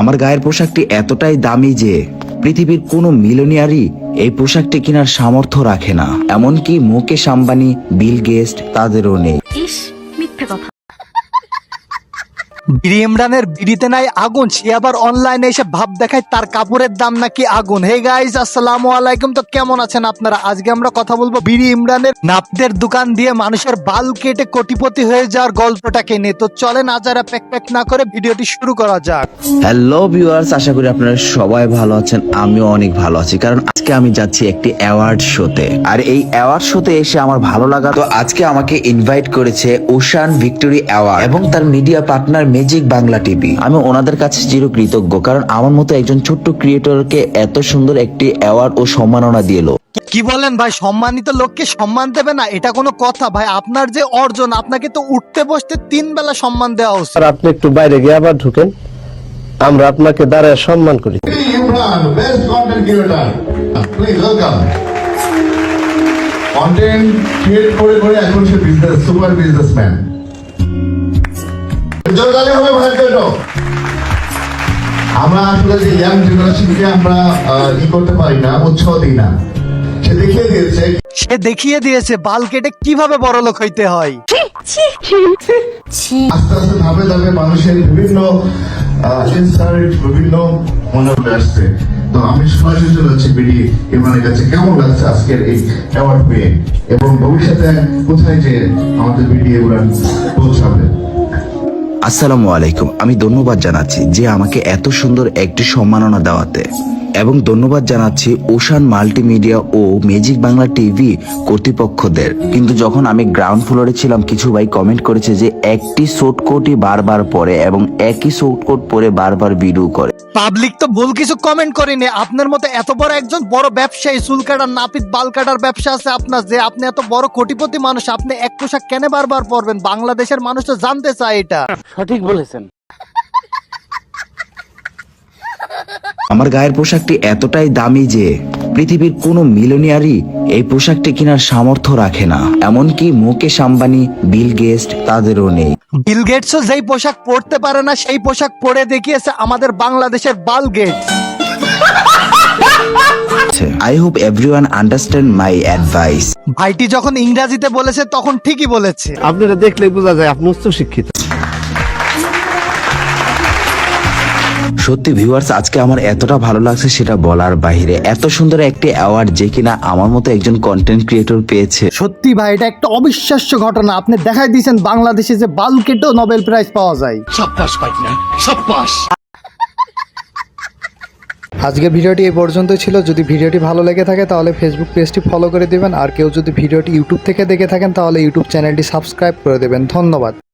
আমার গায়ের পোশাকটি এতটাই দামি যে পৃথিবীর কোনো মিলিয়নিয়ারই এই পোশাকটি কেনার সামর্থ্য রাখে না। এমনকি মুকেশ আম্বানি, বিল গেটস তাদেরও নেই। ইস, মিথ্যে কথা। বিড়ি ইমরানের বিড়িতে নাই আগুন, সে আবার অনলাইনে এসে ভাব দেখায় তার কাপড়ের দাম নাকি আগুন। হে গাইস, আসসালামু আলাইকুম। তো কেমন আছেন আপনারা? আজকে আমরা কথা বলবো বিড়ি ইমরানের নাপদের দোকান দিয়ে মানুষের বাল কেটে কোটিপতি হয়ে যাওয়ার গল্পটাকে নিয়ে। তো চলেন আজ আর প্যাক না করে ভিডিওটি শুরু করা যাক। হ্যালো ভিউয়ার্স, আশা করি আপনারা সবাই ভালো আছেন। আমিও অনেক ভালো আছি, কারণ আজকে আমি যাচ্ছি একটি অ্যাওয়ার্ড শোতে। আর এই অ্যাওয়ার্ড শোতে এসে আমার ভালো লাগা, তো আজকে আমাকে ইনভাইট করেছে ওশান ভিক্টোরি অ্যাওয়ার্ড এবং তার media partner magic Bangla TV. আমি ওনাদের কাছে চিরকৃতজ্ঞ, কারণ আমার মতো একজন ছোট্ট ক্রিয়েটরকে এত সুন্দর একটি অ্যাওয়ার্ড ও সম্মাননা দিল। কি বলেন ভাই, সম্মানিত লোককে সম্মান দেবে না? এটা কোনো কথা ভাই? আপনার যে অর্জন, আপনাকে তো উঠতে বসতে 3 বেলা সম্মান দেওয়া উচিত। আর আপনি একটু বাইরে গিয়ে আবার ঢুকেন, আমরা আপনাকে দাঁড়ায় সম্মান করি। Imran, best content creator. Please welcome. Content create করে এখন সে সুপার বিজনেসম্যান। জোরদারি হবে ভাইয়ের জন্য। আমরা আসলে যে ইয়াং জেনারেশনকে আমরা করতে পারি না, উৎসাহ দিই না। সে দেখিয়ে দিয়েছে বাল কেটে কিভাবে বড়লোক হইতে হয়। আস্তে আস্তে ধাপে ধাপে মানুষের বিভিন্ন ইনসাইট, বিভিন্ন মনোভাব আসছে। তো আমি সরাসরি চলে যাচ্ছি বিডি ইমরানের কাছে। কেমন লাগছে আজকের এই অ্যাওয়ার্ড পেয়ে, এবং ভবিষ্যতে কোথায় যে আমাদের বিডি ইমরান পৌঁছাবে? আসসালামু আলাইকুম। আমি ধন্যবাদ জানাচ্ছি যে আমাকে এত সুন্দর একটি সম্মাননা দেওয়াতে, এবং ধন্যবাদ জানাচ্ছি ওশান মাল্টিমিডিয়া ও ম্যাজিক বাংলা টিভি কর্তৃপক্ষদের। কিন্তু যখন আমি গ্রাউন্ড ফ্লোরে ছিলাম, কিছু ভাই কমেন্ট করেছে যে একটি শর্টকটই বারবার পরে এবং একই শর্টকট পরে বারবার ভিডিও করে। পাবলিক তো ভুল কিছু কমেন্ট করেনি। আপনার মতো এত বড় একজন বড় ব্যবসায়ী, চুল কাটার, নাপিত, বাল কাটার ব্যবসা আছে আপনার, যে আপনি এত বড় কোটিপতি মানুষ, আপনি এক পোশাক কেন বারবার পরবেন? বাংলাদেশের মানুষ তো জানতে চায় এটা। সঠিক বলেছেন। আমার গায়ের পোশাকটি এতটাই দামি যে পৃথিবীর কোনো মিলিয়নিয়ারই এই পোশাকটি কেনার সামর্থ্য রাখে না। এমনকি মুকেশ আম্বানি, বিল গেটস তাদেরও নেই। বিল গেটসও যেই পোশাক পরতে পারে না, সেই পোশাক পরে দেখিয়েছে আমাদের বাংলাদেশের বাল Gates. I hope everyone understand my advice. ভাইটি যখন ইংরেজিতে বলেছে তখন ঠিকই বলেছে। আপনারা দেখলেই বোঝা যায় আপনি উচ্চ শিক্ষিত। সত্যি ভিউয়ার্স, আজকে আমার এতটা ভালো লাগছে সেটা বলার বাইরে। এত সুন্দর একটি অ্যাওয়ার্ড যে কিনা আমার মতো একজন কন্টেন্ট ক্রিয়েটর পেয়েছে। সত্যি ভাই, এটা একটা অবিশ্বাস্য ঘটনা। আপনি দেখাই দিয়েছেন বাংলাদেশে যে বাল কেটেও নোবেল প্রাইজ পাওয়া যায়। আজকের ভিডিওটি এই পর্যন্তই ছিল। যদি ভিডিওটি ভালো লেগে থাকে তাহলে ফেসবুক পেজটি ফলো করে দিবেন, আর কেউ যদি ভিডিওটি ইউটিউব থেকে দেখে থাকেন তাহলে ইউটিউব চ্যানেলটি সাবস্ক্রাইব করে দেবেন। ধন্যবাদ।